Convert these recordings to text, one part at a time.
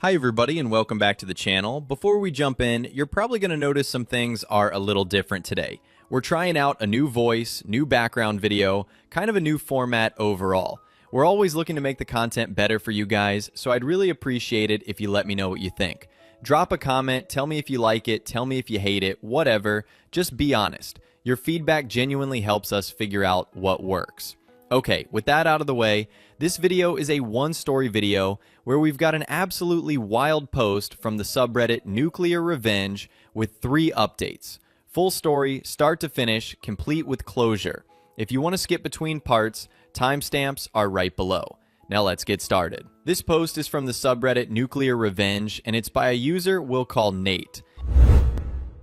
Hi everybody and welcome back to the channel. Before we jump in, you're probably going to notice some things are a little different today. We're trying out a new voice, new background video, kind of a new format overall. We're always looking to make the content better for you guys, so I'd really appreciate it if you let me know what you think. Drop a comment, tell me if you like it, tell me if you hate it, whatever. Just be honest. Your feedback genuinely helps us figure out what works. Okay, with that out of the way, this video is a one-story video where we've got an absolutely wild post from the subreddit Nuclear Revenge with 3 updates. Full story, start to finish, complete with closure. If you want to skip between parts, timestamps are right below. Now let's get started. This post is from the subreddit Nuclear Revenge, and it's by a user we'll call Nate.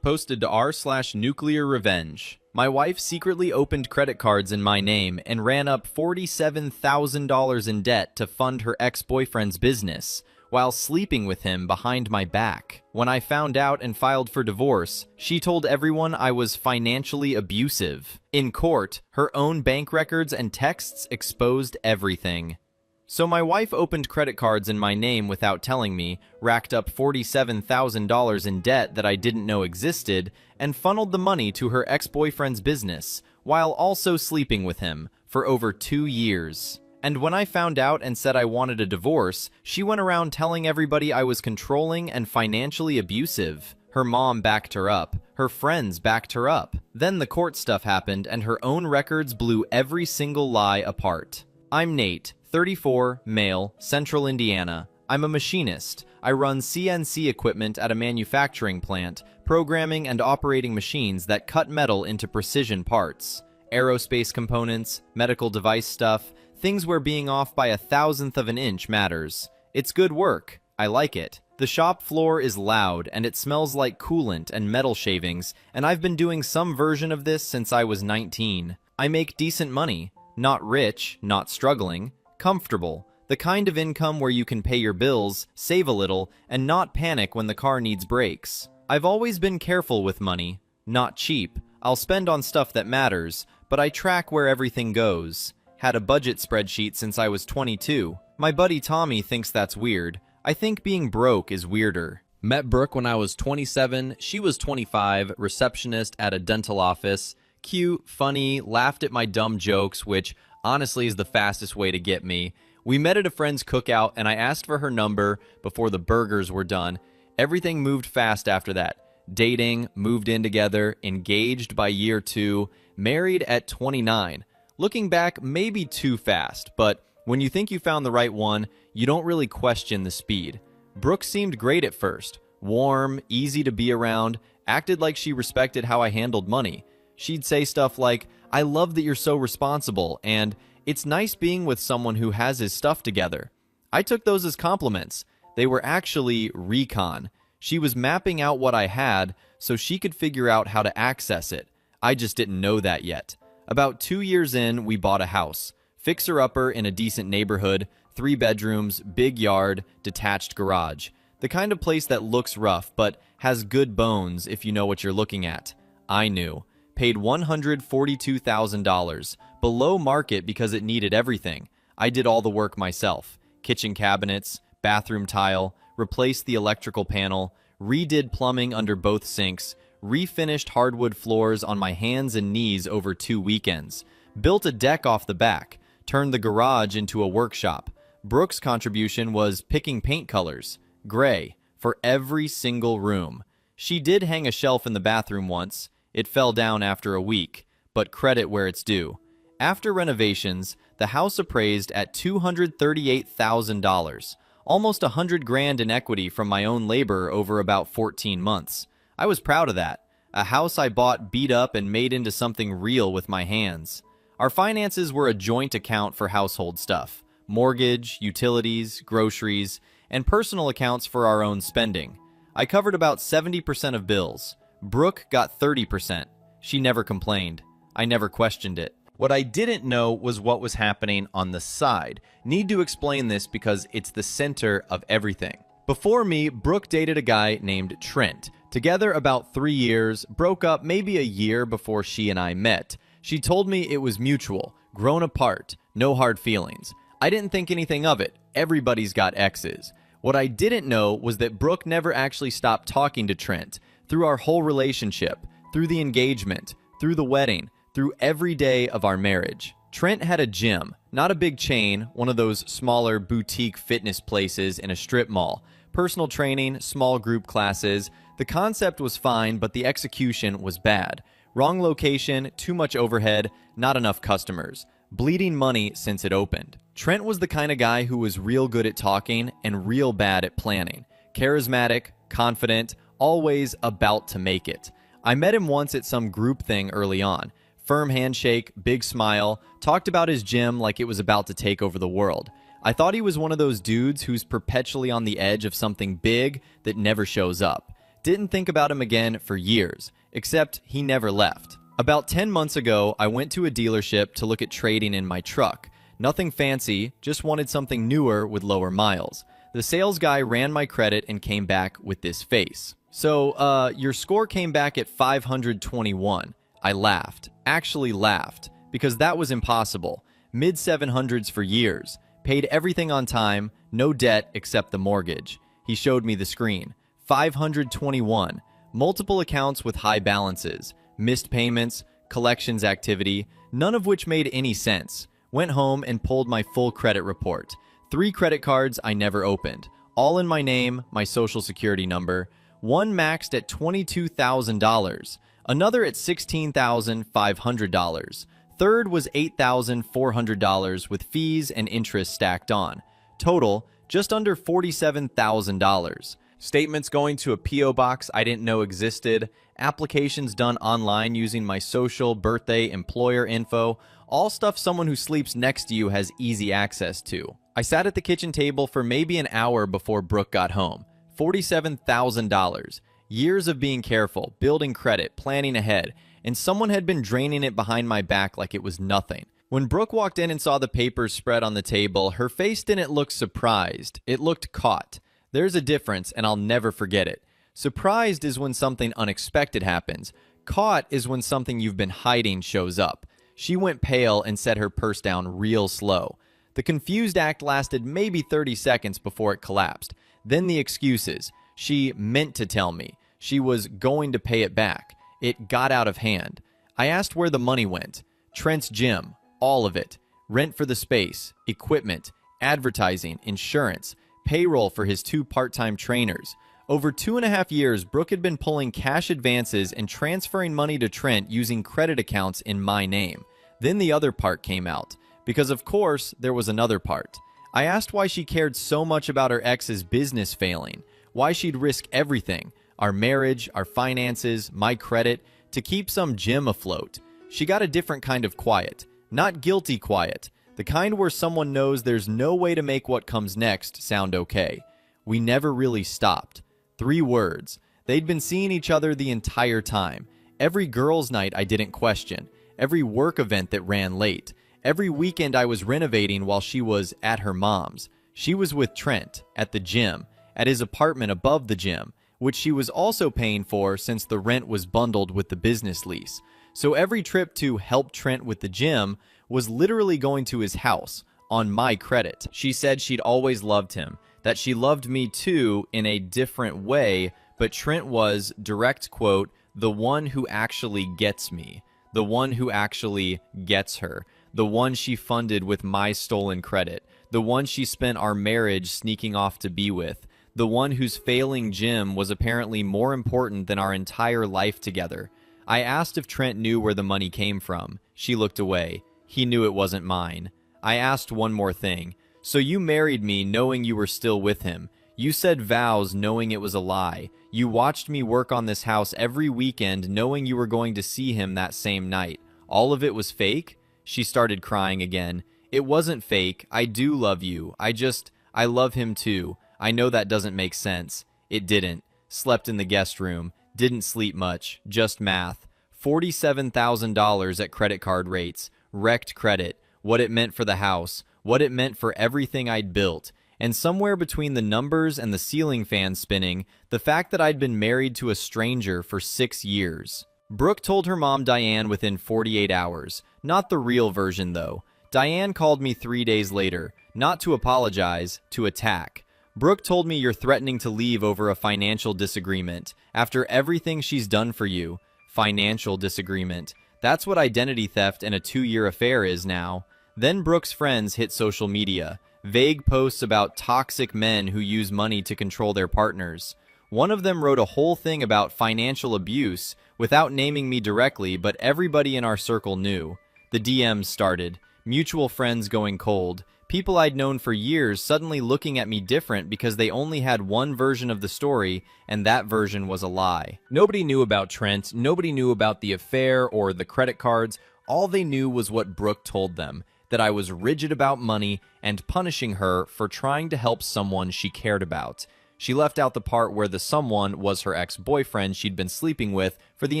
Posted to r/nuclear revenge. My wife secretly opened credit cards in my name and ran up $47,000 in debt to fund her ex-boyfriend's business, while sleeping with him behind my back. When I found out and filed for divorce, she told everyone I was financially abusive. In court, her own bank records and texts exposed everything. So my wife opened credit cards in my name without telling me, racked up $47,000 in debt that I didn't know existed, and funneled the money to her ex-boyfriend's business, while also sleeping with him, for over 2 years. And when I found out and said I wanted a divorce, she went around telling everybody I was controlling and financially abusive. Her mom backed her up. Her friends backed her up. Then the court stuff happened and her own records blew every single lie apart. I'm Nate, 34, male, Central Indiana. I'm a machinist. I run CNC equipment at a manufacturing plant, programming and operating machines that cut metal into precision parts. Aerospace components, medical device stuff, things where being off by 1/1000th of an inch matters. It's good work. I like it. The shop floor is loud and it smells like coolant and metal shavings, and I've been doing some version of this since I was 19. I make decent money. Not rich, not struggling. Comfortable. The kind of income where you can pay your bills, save a little, and not panic when the car needs brakes. I've always been careful with money. Not cheap. I'll spend on stuff that matters, but I track where everything goes. Had a budget spreadsheet since I was 22. My buddy Tommy thinks that's weird. I think being broke is weirder. Met Brooke when I was 27. She was 25, receptionist at a dental office. Cute, funny, laughed at my dumb jokes, which honestly is the fastest way to get me. We met at a friend's cookout and I asked for her number before the burgers were done. Everything moved fast after that. Dating, moved in together, engaged by year 2, married at 29. Looking back, maybe too fast, but when you think you found the right one, you don't really question the speed. Brooke seemed great at first. Warm, easy to be around, acted like she respected how I handled money. She'd say stuff like, "I love that you're so responsible," and "It's nice being with someone who has his stuff together." I took those as compliments. They were actually recon. She was mapping out what I had so she could figure out how to access it. I just didn't know that yet. About 2 years in, we bought a house. Fixer-upper in a decent neighborhood, 3 bedrooms, big yard, detached garage. The kind of place that looks rough, but has good bones if you know what you're looking at. I knew. Paid $142,000, below market because it needed everything. I did all the work myself. Kitchen cabinets, bathroom tile, replaced the electrical panel, redid plumbing under both sinks, refinished hardwood floors on my hands and knees over 2 weekends, built a deck off the back, turned the garage into a workshop. Brooke's contribution was picking paint colors, gray, for every single room. She did hang a shelf in the bathroom once. It fell down after a week, but credit where it's due. After renovations, the house appraised at $238,000, almost $100,000 in equity from my own labor over about 14 months. I was proud of that. A house I bought beat up and made into something real with my hands. Our finances were a joint account for household stuff, mortgage, utilities, groceries, and personal accounts for our own spending. I covered about 70% of bills. Brooke got 30%. She never complained. I never questioned it. What I didn't know was what was happening on the side. Need to explain this because it's the center of everything. Before me, Brooke dated a guy named Trent. Together about 3 years, broke up maybe a year before she and I met. She told me it was mutual, grown apart, no hard feelings. I didn't think anything of it. Everybody's got exes. What I didn't know was that Brooke never actually stopped talking to Trent through our whole relationship, through the engagement, through the wedding, through every day of our marriage. Trent had a gym, not a big chain, one of those smaller boutique fitness places in a strip mall. Personal training, small group classes. The concept was fine, but the execution was bad. Wrong location, too much overhead, not enough customers. Bleeding money since it opened. Trent was the kind of guy who was real good at talking and real bad at planning. Charismatic, confident, always about to make it. I met him once at some group thing early on. Firm handshake, big smile, talked about his gym like it was about to take over the world. I thought he was one of those dudes who's perpetually on the edge of something big that never shows up. Didn't think about him again for years, except he never left. About 10 months ago, I went to a dealership to look at trading in my truck. Nothing fancy, just wanted something newer with lower miles. The sales guy ran my credit and came back with this face. So, your score came back at 521. I laughed. Actually laughed. Because that was impossible. Mid-700s for years. Paid everything on time, no debt except the mortgage. He showed me the screen. 521. Multiple accounts with high balances. Missed payments, collections activity, none of which made any sense. Went home and pulled my full credit report. 3 credit cards I never opened. All in my name, my social security number. One maxed at $22,000. Another at $16,500. Third was $8,400 with fees and interest stacked on. Total, just under $47,000. Statements going to a P.O. box I didn't know existed. Applications done online using my social, birthday, employer info. All stuff someone who sleeps next to you has easy access to. I sat at the kitchen table for maybe an hour before Brooke got home. $47,000. Years of being careful, building credit, planning ahead, and someone had been draining it behind my back like it was nothing. When Brooke walked in and saw the papers spread on the table, her face didn't look surprised. It looked caught. There's a difference, and I'll never forget it. Surprised is when something unexpected happens. Caught is when something you've been hiding shows up. She went pale and set her purse down real slow. The confused act lasted maybe 30 seconds before it collapsed. Then the excuses. She meant to tell me. She was going to pay it back. It got out of hand. I asked where the money went. Trent's gym. All of it. Rent for the space. Equipment. Advertising. Insurance. Payroll for his 2 part-time trainers. Over 2.5 years, Brooke had been pulling cash advances and transferring money to Trent using credit accounts in my name. Then the other part came out. Because of course, there was another part. I asked why she cared so much about her ex's business failing. Why she'd risk everything. Our marriage, our finances, my credit, to keep some gym afloat. She got a different kind of quiet. Not guilty quiet. The kind where someone knows there's no way to make what comes next sound okay. We never really stopped. 3 words. They'd been seeing each other the entire time. Every girls' night I didn't question. Every work event that ran late. Every weekend I was renovating while she was at her mom's. She was with Trent, at the gym, at his apartment above the gym, which she was also paying for since the rent was bundled with the business lease. So every trip to help Trent with the gym was literally going to his house, on my credit. She said she'd always loved him, that she loved me too in a different way, but Trent was, direct quote, the one who actually gets me, the one who actually gets her, the one she funded with my stolen credit, the one she spent our marriage sneaking off to be with, the one whose failing gym was apparently more important than our entire life together. I asked if Trent knew where the money came from. She looked away. He knew it wasn't mine. I asked one more thing. So you married me knowing you were still with him. You said vows knowing it was a lie. You watched me work on this house every weekend knowing you were going to see him that same night. All of it was fake? She started crying again. It wasn't fake. I do love you. I love him too. I know that doesn't make sense. It didn't. Slept in the guest room. Didn't sleep much. Just math. $47,000 at credit card rates. Wrecked credit. What it meant for the house. What it meant for everything I'd built. And somewhere between the numbers and the ceiling fan spinning, the fact that I'd been married to a stranger for 6 years. Brooke told her mom Diane within 48 hours. Not the real version though. Diane called me 3 days later. Not to apologize, to attack. Brooke told me you're threatening to leave over a financial disagreement. After everything she's done for you. Financial disagreement. That's what identity theft and a 2-year affair is now. Then Brooke's friends hit social media. Vague posts about toxic men who use money to control their partners. One of them wrote a whole thing about financial abuse without naming me directly, but everybody in our circle knew. The DMs started. Mutual friends going cold. People I'd known for years suddenly looking at me different because they only had one version of the story, and that version was a lie. Nobody knew about Trent, nobody knew about the affair or the credit cards. All they knew was what Brooke told them, that I was rigid about money and punishing her for trying to help someone she cared about. She left out the part where the someone was her ex-boyfriend she'd been sleeping with for the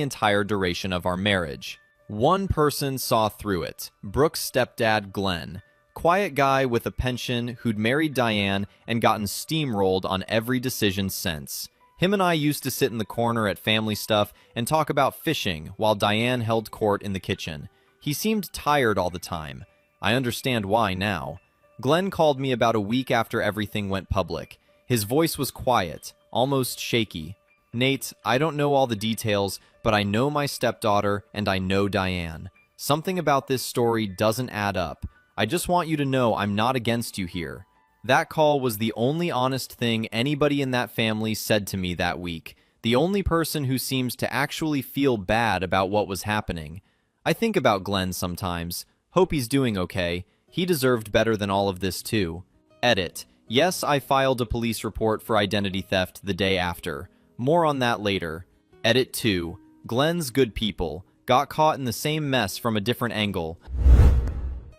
entire duration of our marriage. One person saw through it, Brooke's stepdad, Glenn. Quiet guy with a pension who'd married Diane and gotten steamrolled on every decision since. Him and I used to sit in the corner at family stuff and talk about fishing while Diane held court in the kitchen. He seemed tired all the time. I understand why now. Glenn called me about a week after everything went public. His voice was quiet, almost shaky. Nate, I don't know all the details, but I know my stepdaughter and I know Diane. Something about this story doesn't add up. I just want you to know I'm not against you here. That call was the only honest thing anybody in that family said to me that week. The only person who seems to actually feel bad about what was happening. I think about Glenn sometimes. Hope he's doing okay. He deserved better than all of this too. Edit. Yes, I filed a police report for identity theft the day after. More on that later. Edit 2. Glenn's good people. Got caught in the same mess from a different angle.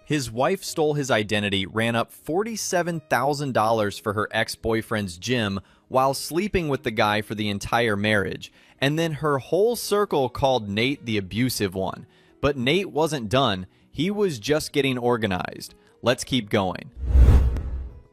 His wife stole his identity, ran up $47,000 for her ex-boyfriend's gym while sleeping with the guy for the entire marriage. And then her whole circle called Nate the abusive one. But Nate wasn't done. He was just getting organized. Let's keep going.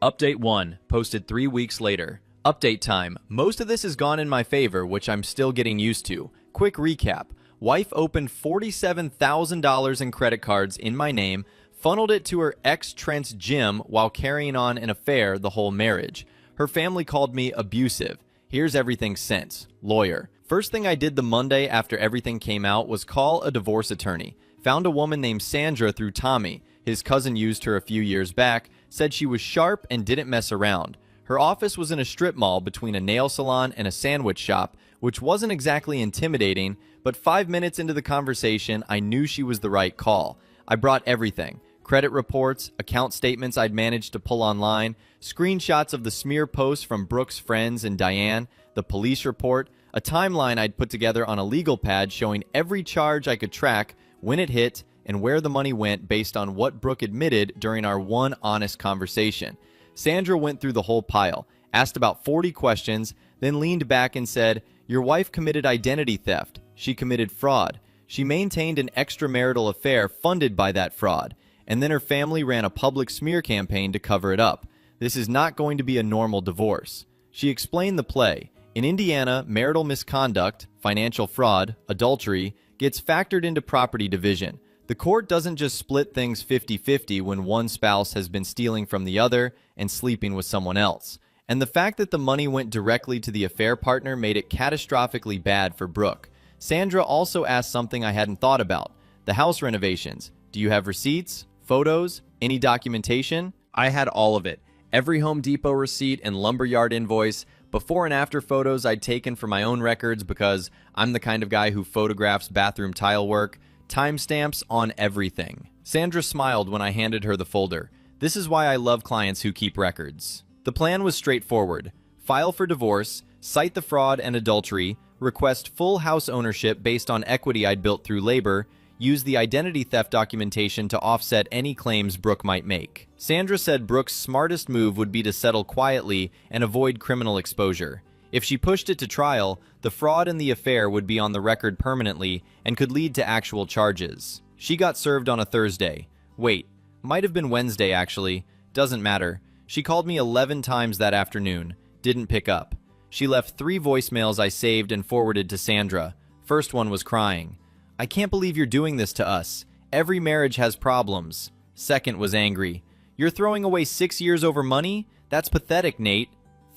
Update 1, posted 3 weeks later. Update time. Most of this has gone in my favor, which I'm still getting used to. Quick recap. Wife opened $47,000 in credit cards in my name, funneled it to her ex-Trent's gym while carrying on an affair the whole marriage. Her family called me abusive. Here's everything since. Lawyer. First thing I did the Monday after everything came out was call a divorce attorney. Found a woman named Sandra through Tommy. His cousin used her a few years back, said she was sharp and didn't mess around. Her office was in a strip mall between a nail salon and a sandwich shop, which wasn't exactly intimidating, but 5 minutes into the conversation, I knew she was the right call. I brought everything. Credit reports, account statements I'd managed to pull online, screenshots of the smear posts from Brooke's friends and Diane, the police report, a timeline I'd put together on a legal pad showing every charge I could track, when it hit, and where the money went based on what Brooke admitted during our one honest conversation. Sandra went through the whole pile, asked about 40 questions, then leaned back and said, "Your wife committed identity theft. She committed fraud. She maintained an extramarital affair funded by that fraud. And then her family ran a public smear campaign to cover it up. This is not going to be a normal divorce." She explained the play. In Indiana, marital misconduct, financial fraud, adultery, gets factored into property division. The court doesn't just split things 50-50 when one spouse has been stealing from the other and sleeping with someone else. And the fact that the money went directly to the affair partner made it catastrophically bad for Brooke. Sandra also asked something I hadn't thought about. The house renovations. Do you have receipts? Photos? Any documentation? I had all of it. Every Home Depot receipt and lumberyard invoice, before and after photos I'd taken for my own records because I'm the kind of guy who photographs bathroom tile work, timestamps on everything. Sandra smiled when I handed her the folder. This is why I love clients who keep records. The plan was straightforward. File for divorce, cite the fraud and adultery, request full house ownership based on equity I'd built through labor, use the identity theft documentation to offset any claims Brooke might make. Sandra said Brooke's smartest move would be to settle quietly and avoid criminal exposure. If she pushed it to trial, the fraud and the affair would be on the record permanently and could lead to actual charges. She got served on a Thursday. Wait, might have been Wednesday actually. Doesn't matter. She called me 11 times that afternoon. Didn't pick up. She left 3 voicemails I saved and forwarded to Sandra. First one was crying. "I can't believe you're doing this to us. Every marriage has problems." Second was angry. "You're throwing away 6 years over money? That's pathetic, Nate."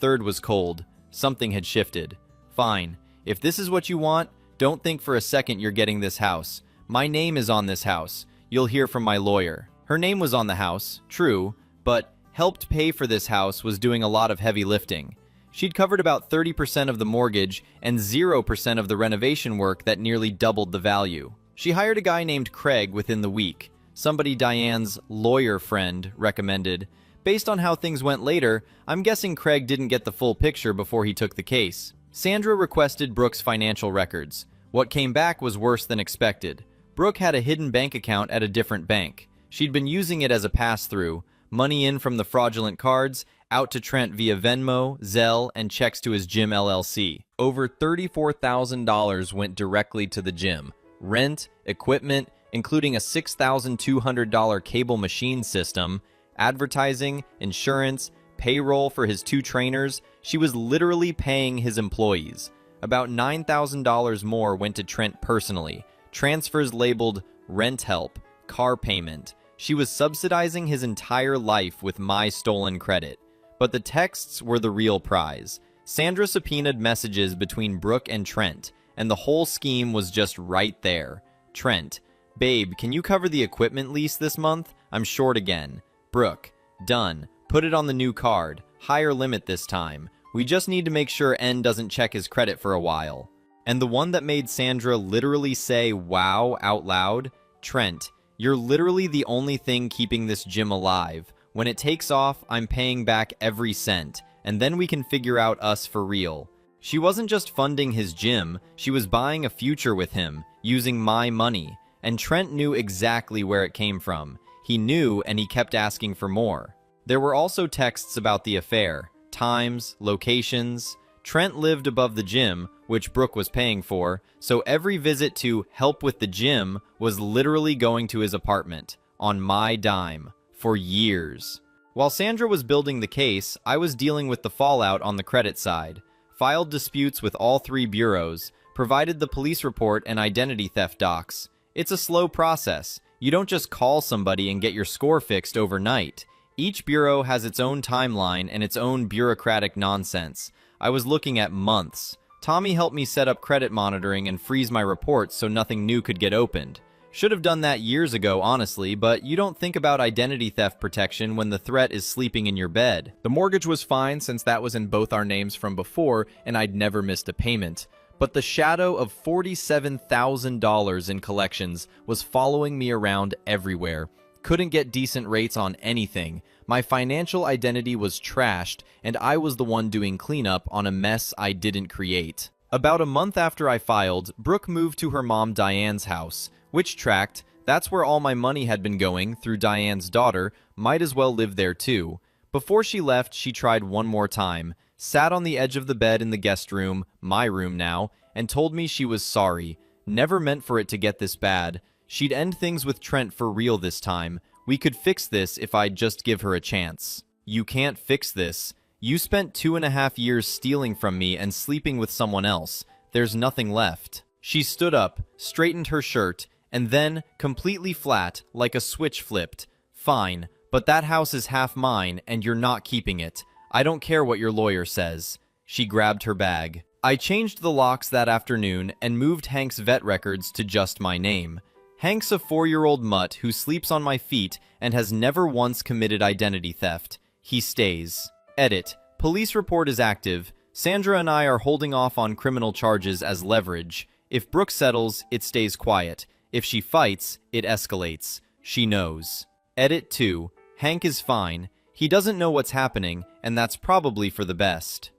third was cold. Something had shifted. Fine. If this is what you want, don't think for a second you're getting this house. My name is on this house. You'll hear from my lawyer. Her name was on the house, true, but helped pay for this house was doing a lot of heavy lifting. She'd covered about 30% of the mortgage and 0% of the renovation work that nearly doubled the value. She hired a guy named Craig within the week, somebody Diane's lawyer friend recommended. Based on how things went later, I'm guessing Craig didn't get the full picture before he took the case. Sandra requested Brooke's financial records. What came back was worse than expected. Brooke had a hidden bank account at a different bank. She'd been using it as a pass-through, money in from the fraudulent cards, out to Trent via Venmo, Zelle, and checks to his gym LLC. Over $34,000 went directly to the gym. Rent, equipment, including a $6,200 cable machine system, advertising, insurance, payroll for his 2 trainers. She was literally paying his employees. About $9,000 more went to Trent personally. Transfers labeled rent help, car payment. She was subsidizing his entire life with my stolen credit. But the texts were the real prize. Sandra subpoenaed messages between Brooke and Trent, and the whole scheme was just right there. Trent: babe, can you cover the equipment lease this month? I'm short again. Brooke: done. Put it on the new card. Higher limit this time. We just need to make sure N doesn't check his credit for a while. And the one that made Sandra literally say wow out loud: Trent, you're literally the only thing keeping this gym alive. When it takes off, I'm paying back every cent, and then we can figure out us for real. She wasn't just funding his gym, she was buying a future with him, using my money. And Trent knew exactly where it came from. He knew, and he kept asking for more. There were also texts about the affair, times, locations. Trent lived above the gym, which Brooke was paying for, so every visit to help with the gym was literally going to his apartment, on my dime, for years. While Sandra was building the case, I was dealing with the fallout on the credit side, filed disputes with all 3 bureaus, provided the police report and identity theft docs. It's a slow process. You don't just call somebody and get your score fixed overnight. Each bureau has its own timeline and its own bureaucratic nonsense. I was looking at months. Tommy helped me set up credit monitoring and freeze my reports so nothing new could get opened. Should have done that years ago, honestly, but you don't think about identity theft protection when the threat is sleeping in your bed. The mortgage was fine since that was in both our names from before and I'd never missed a payment. But the shadow of $47,000 in collections was following me around everywhere. Couldn't get decent rates on anything. My financial identity was trashed, and I was the one doing cleanup on a mess I didn't create. About a month after I filed, Brooke moved to her mom Diane's house, which tracked. That's where all my money had been going through Diane's daughter, might as well live there too. Before she left, she tried one more time, sat on the edge of the bed in the guest room, my room now, and told me she was sorry. Never meant for it to get this bad. She'd end things with Trent for real this time. We could fix this if I'd just give her a chance. You can't fix this. You spent 2.5 years stealing from me and sleeping with someone else. There's nothing left. She stood up, straightened her shirt, and then, completely flat, like a switch flipped. Fine, but that house is half mine, and you're not keeping it. I don't care what your lawyer says. She grabbed her bag. I changed the locks that afternoon and moved Hank's vet records to just my name. Hank's a 4-year-old mutt who sleeps on my feet and has never once committed identity theft. He stays. Edit. Police report is active. Sandra and I are holding off on criminal charges as leverage. If Brooke settles, it stays quiet. If she fights, it escalates. She knows. Edit 2. Hank is fine. He doesn't know what's happening, and that's probably for the best.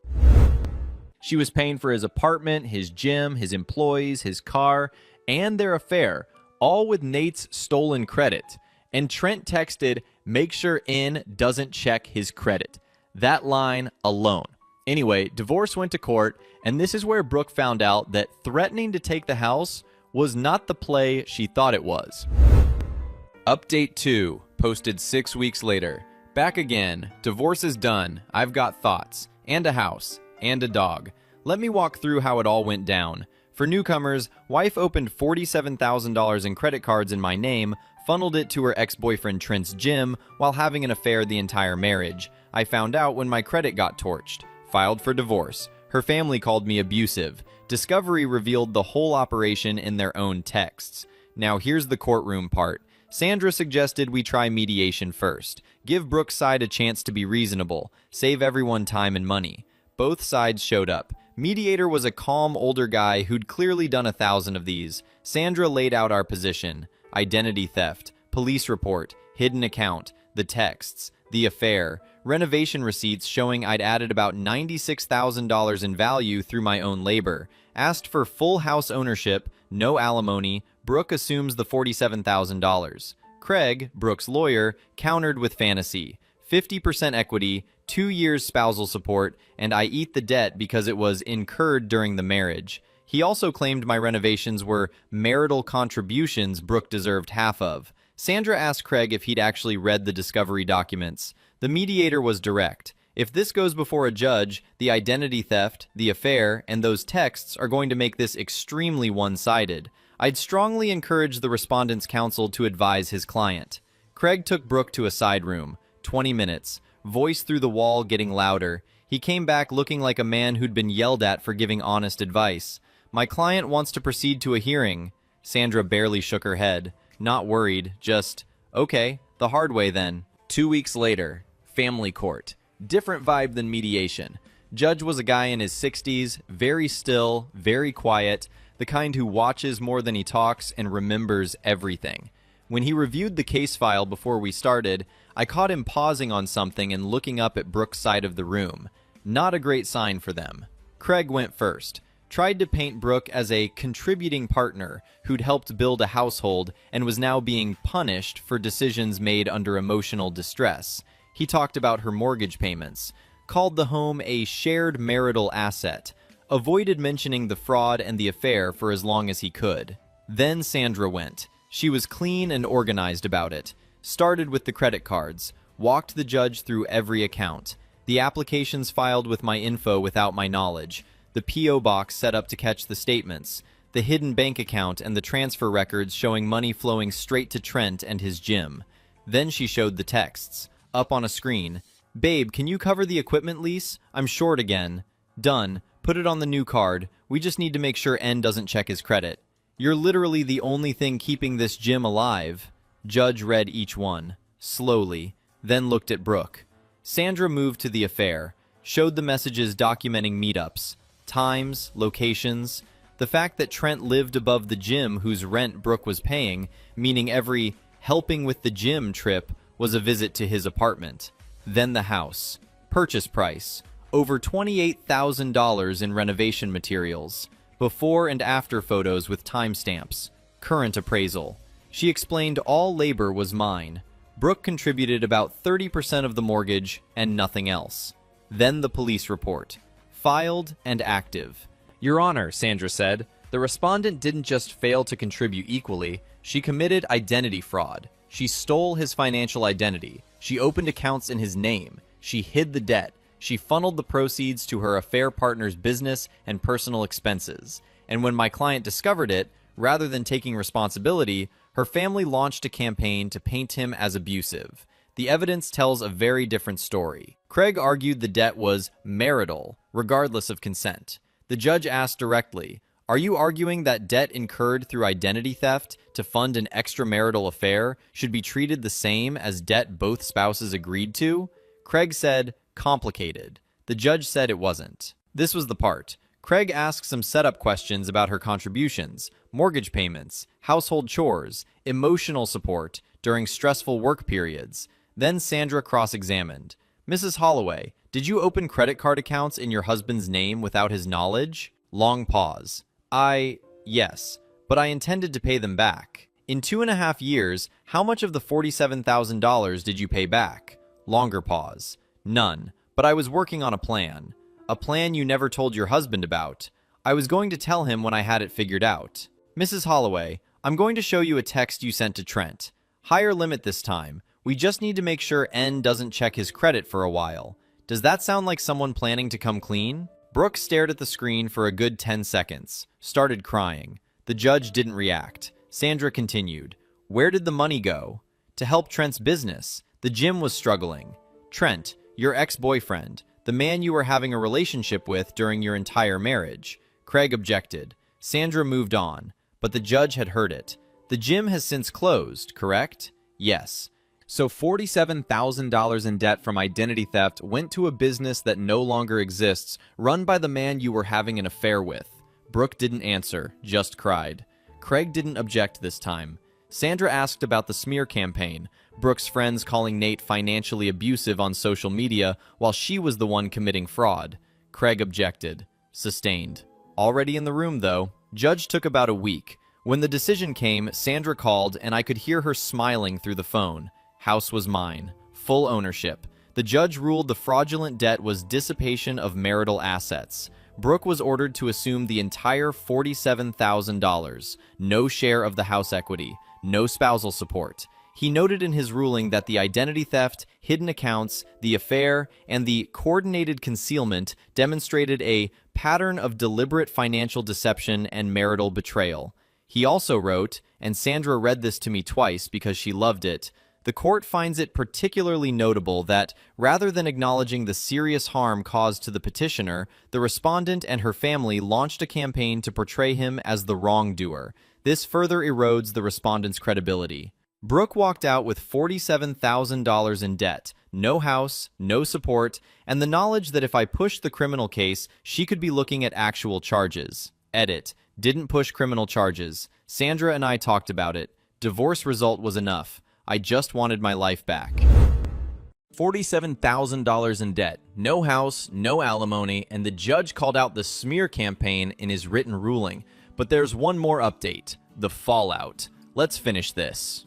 She was paying for his apartment, his gym, his employees, his car, and their affair, all with Nate's stolen credit. And Trent texted, "Make sure N doesn't check his credit." That line alone. Anyway, divorce went to court, and this is where Brooke found out that threatening to take the house was not the play she thought it was. Update 2, posted 6 weeks later. Back again. Divorce is done. I've got thoughts. And a house. And a dog. Let me walk through how it all went down. For newcomers, wife opened $47,000 in credit cards in my name, funneled it to her ex-boyfriend Trent's gym while having an affair the entire marriage. I found out when my credit got torched. filed for divorce. Her family called me abusive. Discovery revealed the whole operation in their own texts. Now here's the courtroom part. Sandra suggested we try mediation first. Give Brooke's side a chance to be reasonable. Save everyone time and money. Both sides showed up. Mediator was a calm older guy who'd clearly done 1,000 of these. Sandra laid out our position. Identity theft, police report, hidden account, the texts, the affair, renovation receipts showing I'd added about $96,000 in value through my own labor. Asked for full house ownership, no alimony. Brooke assumes the $47,000. Craig, Brooke's lawyer, countered with fantasy. 50% equity, 2 years spousal support, and I eat the debt because it was incurred during the marriage. He also claimed my renovations were marital contributions Brooke deserved half of. Sandra asked Craig if he'd actually read the discovery documents. The mediator was direct. If this goes before a judge, the identity theft, the affair, and those texts are going to make this extremely one-sided. I'd strongly encourage the respondent's counsel to advise his client. Craig took Brooke to a side room. 20 minutes. Voice through the wall getting louder. He came back looking like a man who'd been yelled at for giving honest advice. My client wants to proceed to a hearing. Sandra barely shook her head. Not worried, just, okay, the hard way then. 2 weeks later, family court. Different vibe than mediation. Judge was a guy in his 60s, very still, very quiet, the kind who watches more than he talks and remembers everything. When he reviewed the case file before we started, I caught him pausing on something and looking up at Brooke's side of the room. Not a great sign for them. Craig went first. Tried to paint Brooke as a contributing partner who'd helped build a household and was now being punished for decisions made under emotional distress. He talked about her mortgage payments, called the home a shared marital asset, avoided mentioning the fraud and the affair for as long as he could. Then Sandra went. She was clean and organized about it. Started with the credit cards, walked the judge through every account, the applications filed with my info without my knowledge, the P.O. box set up to catch the statements, the hidden bank account and the transfer records showing money flowing straight to Trent and his gym. Then she showed the texts, up on a screen. Babe, can you cover the equipment lease? I'm short again. Done. Put it on the new card. We just need to make sure N doesn't check his credit. You're literally the only thing keeping this gym alive. Judge read each one, slowly, then looked at Brooke. Sandra moved to the affair, showed the messages documenting meetups, times, locations, the fact that Trent lived above the gym whose rent Brooke was paying, meaning every helping with the gym trip was a visit to his apartment. Then the house. Purchase price. Over $28,000 in renovation materials. Before and after photos with timestamps. Current appraisal. She explained all labor was mine. Brooke contributed about 30% of the mortgage and nothing else. Then the police report. Filed and active. Your Honor, Sandra said, the respondent didn't just fail to contribute equally, she committed identity fraud. She stole his financial identity. She opened accounts in his name. She hid the debt. She funneled the proceeds to her affair partner's business and personal expenses. And when my client discovered it, rather than taking responsibility, her family launched a campaign to paint him as abusive. The evidence tells a very different story. Craig argued the debt was marital, regardless of consent. The judge asked directly, "Are you arguing that debt incurred through identity theft to fund an extramarital affair should be treated the same as debt both spouses agreed to?" Craig said, "Complicated." The judge said it wasn't. This was the part. Craig asked some setup questions about her contributions, mortgage payments, household chores, emotional support during stressful work periods. Then Sandra cross-examined. "Mrs. Holloway, did you open credit card accounts in your husband's name without his knowledge?" Long pause. Yes, but I intended to pay them back. In 2.5 years, how much of the $47,000 did you pay back? Longer pause. None, but I was working on a plan. A plan you never told your husband about. I was going to tell him when I had it figured out. Mrs. Holloway, I'm going to show you a text you sent to Trent. Higher limit this time. We just need to make sure N doesn't check his credit for a while. Does that sound like someone planning to come clean? Brooke stared at the screen for a good 10 seconds, started crying. The judge didn't react. Sandra continued. Where did the money go? To help Trent's business. The gym was struggling. Trent, your ex-boyfriend. the man you were having a relationship with during your entire marriage. Craig objected. Sandra moved on, but the judge had heard it. The gym has since closed, correct? Yes. So $47,000 in debt from identity theft went to a business that no longer exists, run by the man you were having an affair with. Brooke didn't answer, just cried. Craig didn't object this time. Sandra asked about the smear campaign, Brooke's friends calling Nate financially abusive on social media while she was the one committing fraud. Craig objected. Sustained. Already in the room, though. Judge took about a week. When the decision came, Sandra called and I could hear her smiling through the phone. House was mine. Full ownership. The judge ruled the fraudulent debt was dissipation of marital assets. Brooke was ordered to assume the entire $47,000. No share of the house equity. No spousal support. He noted in his ruling that the identity theft, hidden accounts, the affair, and the coordinated concealment demonstrated a pattern of deliberate financial deception and marital betrayal. He also wrote, and Sandra read this to me twice because she loved it, the court finds it particularly notable that, rather than acknowledging the serious harm caused to the petitioner, the respondent and her family launched a campaign to portray him as the wrongdoer. This further erodes the respondent's credibility. Brooke walked out with $47,000 in debt, no house, no support, and the knowledge that if I pushed the criminal case, she could be looking at actual charges. Edit. Didn't push criminal charges. Sandra and I talked about it. Divorce result was enough. I just wanted my life back. $47,000 in debt, no house, no alimony, and the judge called out the smear campaign in his written ruling. But there's one more update, the fallout. Let's finish this.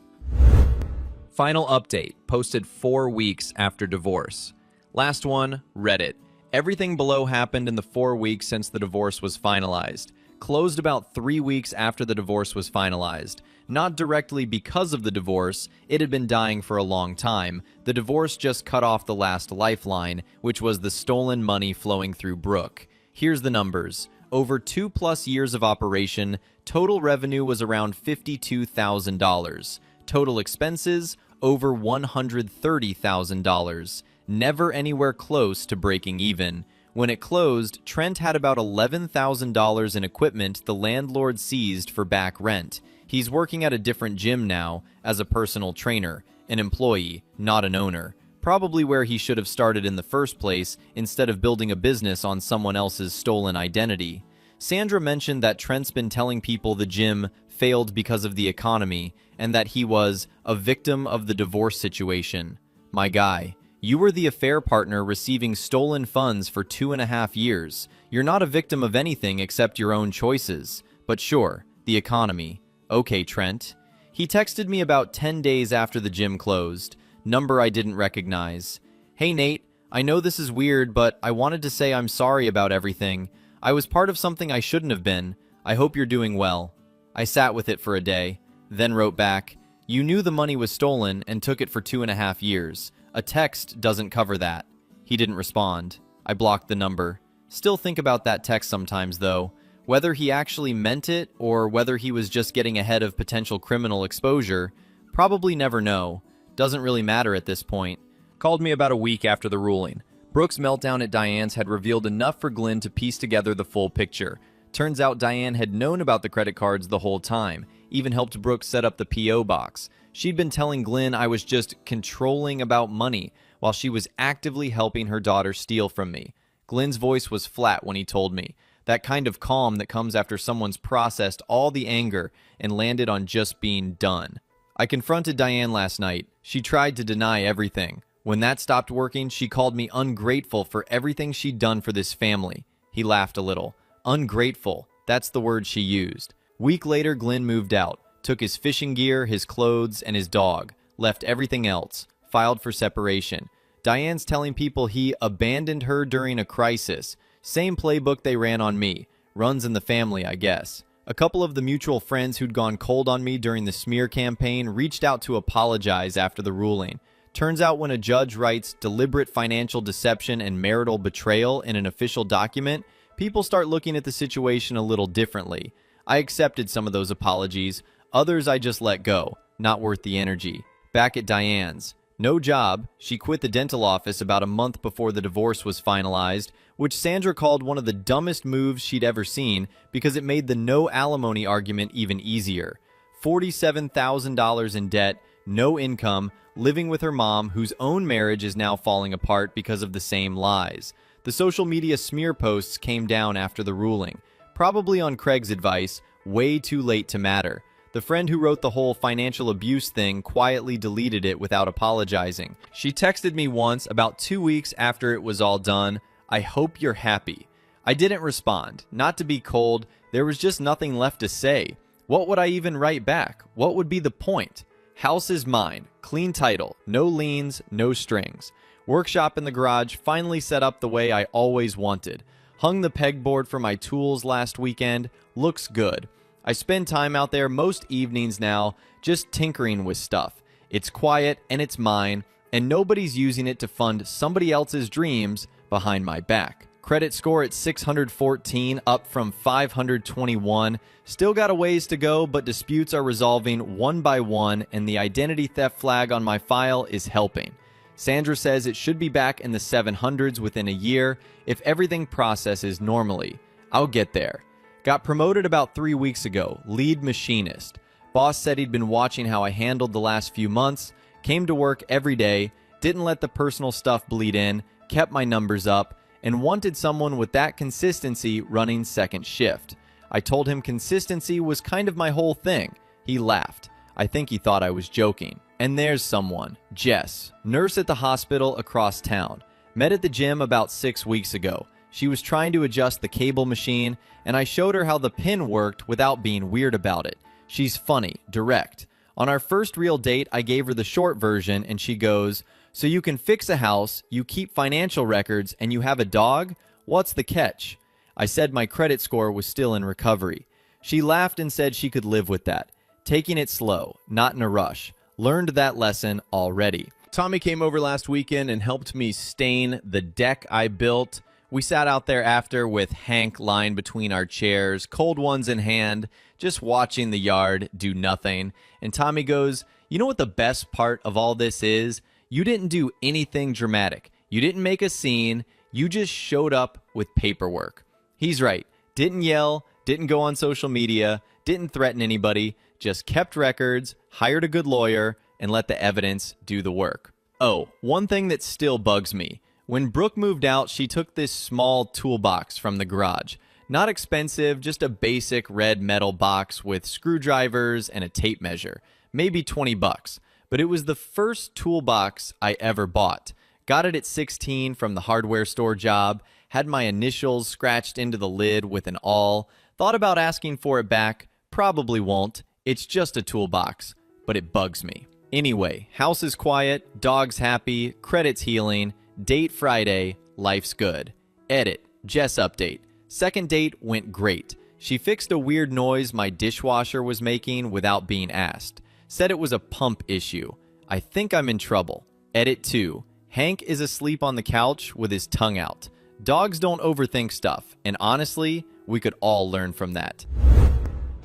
Final update, posted 4 weeks after divorce. Last one, Reddit. Everything below happened in the 4 weeks since the divorce was finalized. Closed about 3 weeks after the divorce was finalized. Not directly because of the divorce, it had been dying for a long time. The divorce just cut off the last lifeline, which was the stolen money flowing through Brooke. Here's the numbers. Over 2+ years of operation, total revenue was around $52,000. Total expenses, over $130,000. Never anywhere close to breaking even. When it closed, Trent had about $11,000 in equipment the landlord seized for back rent. He's working at a different gym now, as a personal trainer, an employee, not an owner. Probably where he should have started in the first place, instead of building a business on someone else's stolen identity. Sandra mentioned that Trent's been telling people the gym failed because of the economy, and that he was a victim of the divorce situation. My guy, you were the affair partner receiving stolen funds for 2.5 years. You're not a victim of anything except your own choices. But sure, the economy. Okay, Trent. He texted me about 10 days after the gym closed. Number I didn't recognize. Hey Nate, I know this is weird, but I wanted to say I'm sorry about everything. I was part of something I shouldn't have been. I hope you're doing well. I sat with it for a day, then wrote back, you knew the money was stolen and took it for 2.5 years. A text doesn't cover that. He didn't respond. I blocked the number. Still think about that text sometimes, though. Whether he actually meant it or whether he was just getting ahead of potential criminal exposure, probably never know. Doesn't really matter at this point. Called me about a week after the ruling. Brooke's meltdown at Diane's had revealed enough for Glenn to piece together the full picture. Turns out Diane had known about the credit cards the whole time, even helped Brooke set up the P.O. box. She'd been telling Glenn I was just controlling about money, while she was actively helping her daughter steal from me. Glenn's voice was flat when he told me. That kind of calm that comes after someone's processed all the anger and landed on just being done. I confronted Diane last night. She tried to deny everything. When that stopped working, she called me ungrateful for everything she'd done for this family. He laughed a little. Ungrateful. That's the word she used. Week later, Glenn moved out, took his fishing gear, his clothes, and his dog, left everything else, filed for separation. Diane's telling people he abandoned her during a crisis. Same playbook they ran on me. Runs in the family, I guess. A couple of the mutual friends who'd gone cold on me during the smear campaign reached out to apologize after the ruling. Turns out when a judge writes deliberate financial deception and marital betrayal in an official document, people start looking at the situation a little differently. I accepted some of those apologies. Others I just let go. Not worth the energy. Back at Diane's. No job. She quit the dental office about a month before the divorce was finalized, which Sandra called one of the dumbest moves she'd ever seen because it made the no alimony argument even easier. $47,000 in debt, no income, living with her mom, whose own marriage is now falling apart because of the same lies. The social media smear posts came down after the ruling. Probably on Craig's advice, way too late to matter. The friend who wrote the whole financial abuse thing quietly deleted it without apologizing. She texted me once about 2 weeks after it was all done, "I hope you're happy." I didn't respond. Not to be cold, there was just nothing left to say. What would I even write back? What would be the point? House is mine. Clean title. No liens, no strings. Workshop in the garage finally set up the way I always wanted. Hung the pegboard for my tools last weekend. Looks good. I spend time out there most evenings now, just tinkering with stuff. It's quiet and it's mine, and nobody's using it to fund somebody else's dreams behind my back. Credit score at 614, up from 521. Still got a ways to go, but disputes are resolving one by one, and the identity theft flag on my file is helping. Sandra says it should be back in the 700s within a year if everything processes normally. I'll get there. Got promoted about 3 weeks ago, lead machinist. Boss said he'd been watching how I handled the last few months, came to work every day, didn't let the personal stuff bleed in, kept my numbers up, and wanted someone with that consistency running second shift. I told him consistency was kind of my whole thing. He laughed. I think he thought I was joking. And there's someone, Jess, nurse at the hospital across town. Met at the gym about 6 weeks ago. She was trying to adjust the cable machine, and I showed her how the pin worked without being weird about it. She's funny, direct. On our first real date, I gave her the short version, and she goes, "So you can fix a house, you keep financial records, and you have a dog? What's the catch?" I said my credit score was still in recovery. She laughed and said she could live with that. Taking it slow, not in a rush. Learned that lesson already. Tommy came over last weekend and helped me stain the deck I built. We sat out there after with Hank lying between our chairs, cold ones in hand, just watching the yard do nothing. And Tommy goes, "You know what the best part of all this is? You didn't do anything dramatic. You didn't make a scene. You just showed up with paperwork." He's right. Didn't yell, didn't go on social media, didn't threaten anybody, just kept records, hired a good lawyer, and let the evidence do the work. Oh, one thing that still bugs me. When Brooke moved out, she took this small toolbox from the garage. Not expensive, just a basic red metal box with screwdrivers and a tape measure. Maybe 20 bucks. But it was the first toolbox I ever bought. Got it at 16 from the hardware store job, had my initials scratched into the lid with an awl, thought about asking for it back, probably won't. It's just a toolbox, but it bugs me. Anyway, house is quiet, dog's happy, credit's healing, date Friday, life's good. Edit, Jess update. Second date went great. She fixed a weird noise my dishwasher was making without being asked. Said it was a pump issue. I think I'm in trouble. Edit 2. Hank is asleep on the couch with his tongue out. Dogs don't overthink stuff, and honestly, we could all learn from that.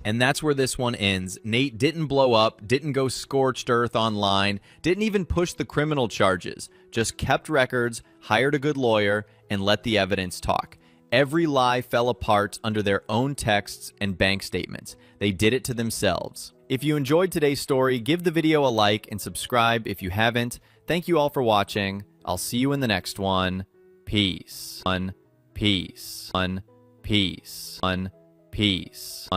And that's where this one ends. Nate didn't blow up, didn't go scorched earth online, didn't even push the criminal charges, just kept records, hired a good lawyer, and let the evidence talk. Every lie fell apart under their own texts and bank statements. They did it to themselves. If you enjoyed today's story, give the video a like and subscribe if you haven't. Thank you all for watching. I'll see you in the next one. Peace. Peace. Peace. Peace.